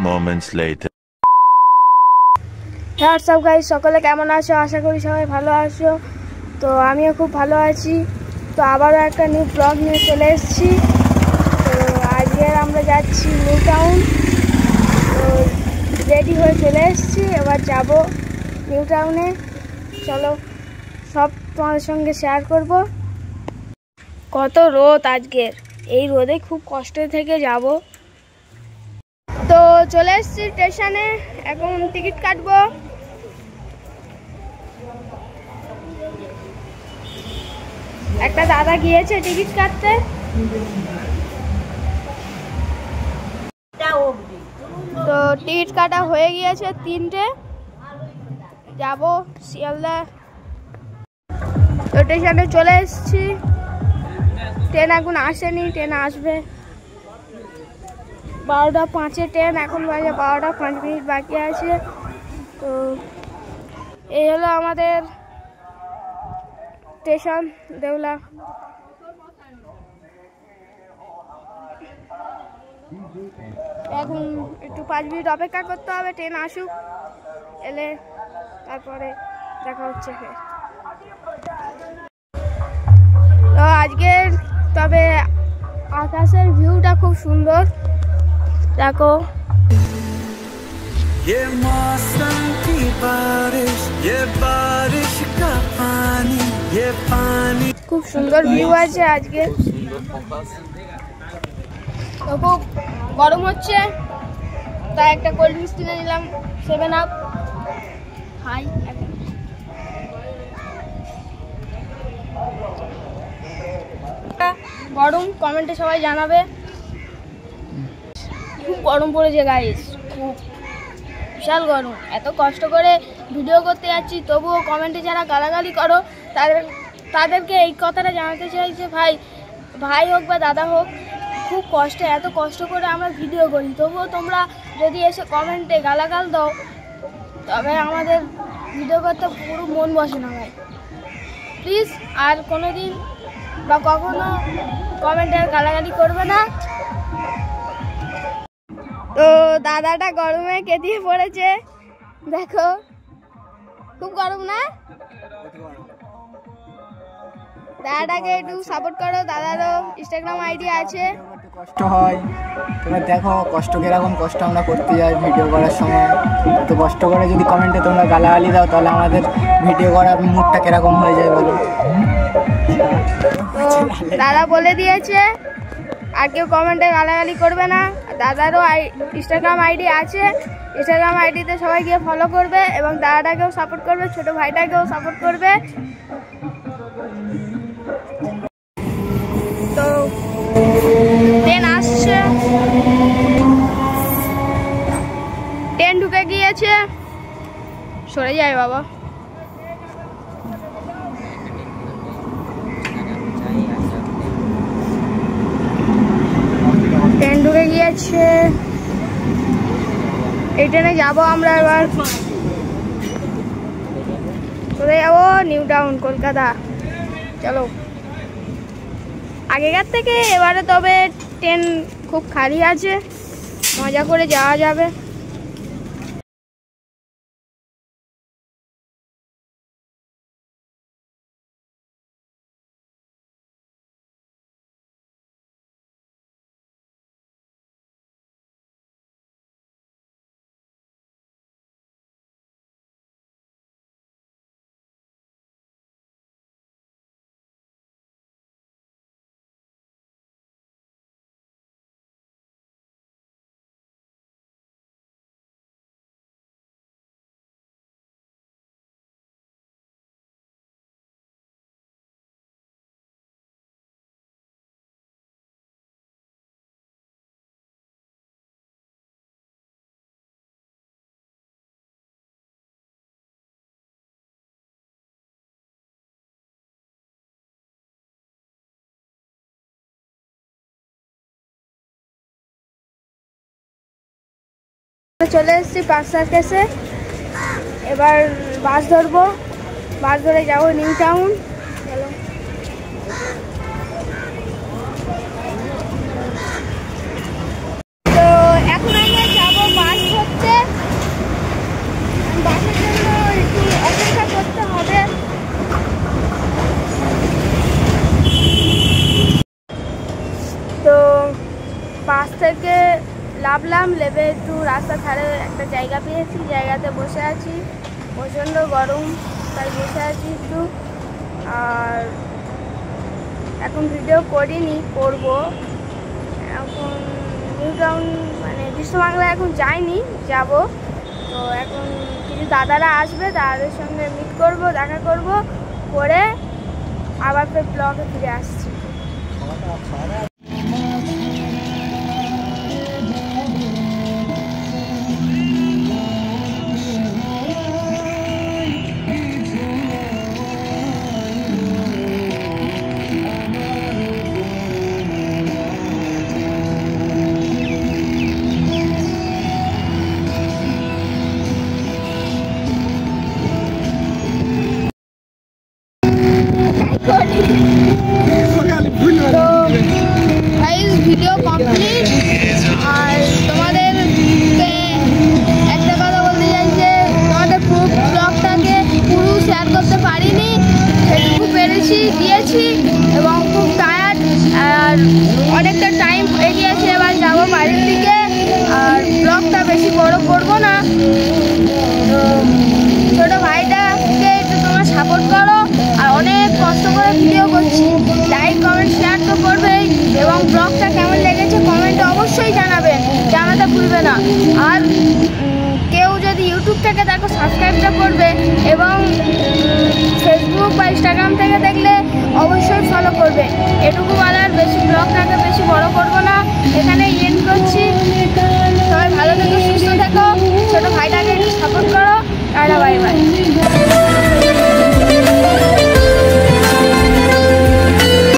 moments later. What's up guys, সকলে কেমন আছো? আশা করি সবাই ভালো আছো। তো আমিও খুব ভালো আছি। তো আবারও একটা নিউ ব্লগ নিয়ে চলে এসেছি। তো আজকে আমরা যাচ্ছি নিউ টাউন। তো রেডি হয়ে চলে এসেছি, এবার যাব নিউ টাউনে। চলো সব তোমাদের সঙ্গে শেয়ার করব। কত রোদ আজকের, এই রোদে খুব কষ্টে থেকে যাব। তো চলে এসেছি স্টেশনে, এখন টিকিট কাটবো। একটা দাদা গিয়েছে টিকিট কাটতে। তো টিকিট কাটা হয়ে গিয়েছে 3টে, যাব শিয়ালদা। তো স্টেশনে চলে এসেছি, ট্রেন এখন আসেনি, ট্রেন আসবে 12টা 5-এ ট্রেন, এখন বাজে 12টা 5 মিনিট বাকি আছে। তো এই হলো আমাদের স্টেশন দেউলা। এখন একটু 5 মিনিট অপেক্ষা করতে হবে, ট্রেন আসুক, এলে তারপরে দেখা হচ্ছে। তো আজকের তবে আকাশের ভিউটা খুব সুন্দর, দেখো। ये मौसम की बारिश, ये बारिश का पानी, ये पानी। খুব সুন্দর ভিউ আছে আজকে। তো খুব গরম হচ্ছে, তাই একটা কোল্ড ড্রিঙ্কস কিনে নিলাম 7 আপ। হাই গরম, কমেন্টে সবাই জানাবে। খুব গরম পড়েছে গাইস, খুব বিশাল গরম। এত কষ্ট করে ভিডিও করতে যাচ্ছি, তবুও কমেন্টে যারা গালাগালি করো তাদেরকে এই কথাটা জানাতে চাই যে ভাই হোক বা দাদা হোক, খুব কষ্টে, এত কষ্ট করে আমরা ভিডিও করি, তবুও তোমরা যদি এসে কমেন্টে গালাগাল দাও, তবে আমাদের ভিডিও করতে পুরো মন বসে না ভাই। প্লিজ আর কোনো দিন বা কখনো কমেন্টে গালাগালি করবে না। তো দাদাটা গরমে কেঁদিয়ে পড়েছে, দেখো খুব গরম না? দাদাটাকে একটু সাপোর্ট করো, দাদারও ইনস্টাগ্রাম আইডি আছে। কষ্ট হয়, তোমরা দেখো কষ্ট কিরকম কষ্ট আমরা করতে যাই ভিডিও করার সময়। তো কষ্ট করে যদি কমেন্টে তোমরা গালাগালি দাও, তাহলে আমাদের ভিডিও করার মুডটা কিরকম হয়ে যায় বলো। তো দাদা বলে দিয়েছে আর কেউ কমেন্টে গালাগালি করবে না। দাদারও ইনস্টাগ্রাম আইডি আছে, ইনস্টাগ্রাম আইডিতে সবাই গিয়ে ফলো করবে এবং দাদাটাকেও সাপোর্ট করবে, ছোট ভাইটাকেও সাপোর্ট করবে। তো ট্রেন আসছে, ট্রেন ঢুকে গিয়েছে, সরে যায় বাবা। ট্রেন ঢুকে গিয়েছে, এই ট্রেনে যাবো আমরা এবার। চলে যাবো নিউ টাউন, কলকাতা। চলো, আগেকার থেকে এবারে তবে ট্রেন খুব খালি আছে, মজা করে যাওয়া যাবে। চলে এসেছি পার্ক সার্কাসে, এবার বাস ধরবো, বাস ধরে যাবো নিউ টাউন। চলো। তো এখন আমরা যাবো বাস রাস্তার ধারে একটা জায়গা পেয়েছি, জায়গাতে বসে আছি, প্রচণ্ড গরম তাই বসে আছি একটু। আর এখন ভিডিও করিনি, করব। এখন নিউ টাউন মানে বিশ্ববাংলা এখন যাইনি, যাব। তো এখন কিছু দাদারা আসবে, তাদের সঙ্গে মিট করব, দেখা করব, করে আবার ফের ব্লগে ফিরে আসছি। Video complete. আর তোমাদেরকে একটা কথা বলতে চাই যে তোমাদের পুরো ব্লগটাকে পুরো শেয়ার করতে পারিনি, সেটুকু পেরেছি, দিয়েছি। এবং খুব টায়ার্ড, আর অনেকটা টাইম এগিয়েছে, এবার যাবো বাড়ির দিকে। আর ব্লগটা বেশি বড় করব না। তো ছোটো ভাইটাকে একটু তোমরা সাপোর্ট করো। আর অনেক কষ্ট করে ভিডিও করছি, লাইক কমেন্ট শেয়ার তো করবেই। এবং ব্লগটা কেমন লেগেছে কমেন্টে অবশ্যই জানাবেন, জানাতে ভুলবে না। আর কেউ যদি ইউটিউব থেকে দেখো সাবস্ক্রাইবটা করবে, এবং ফেসবুক বা ইনস্টাগ্রাম থেকে দেখলে অবশ্যই ফলো করবে। এটুকু বলার, বেশি ব্লগটাকে বেশি বড় করবো না।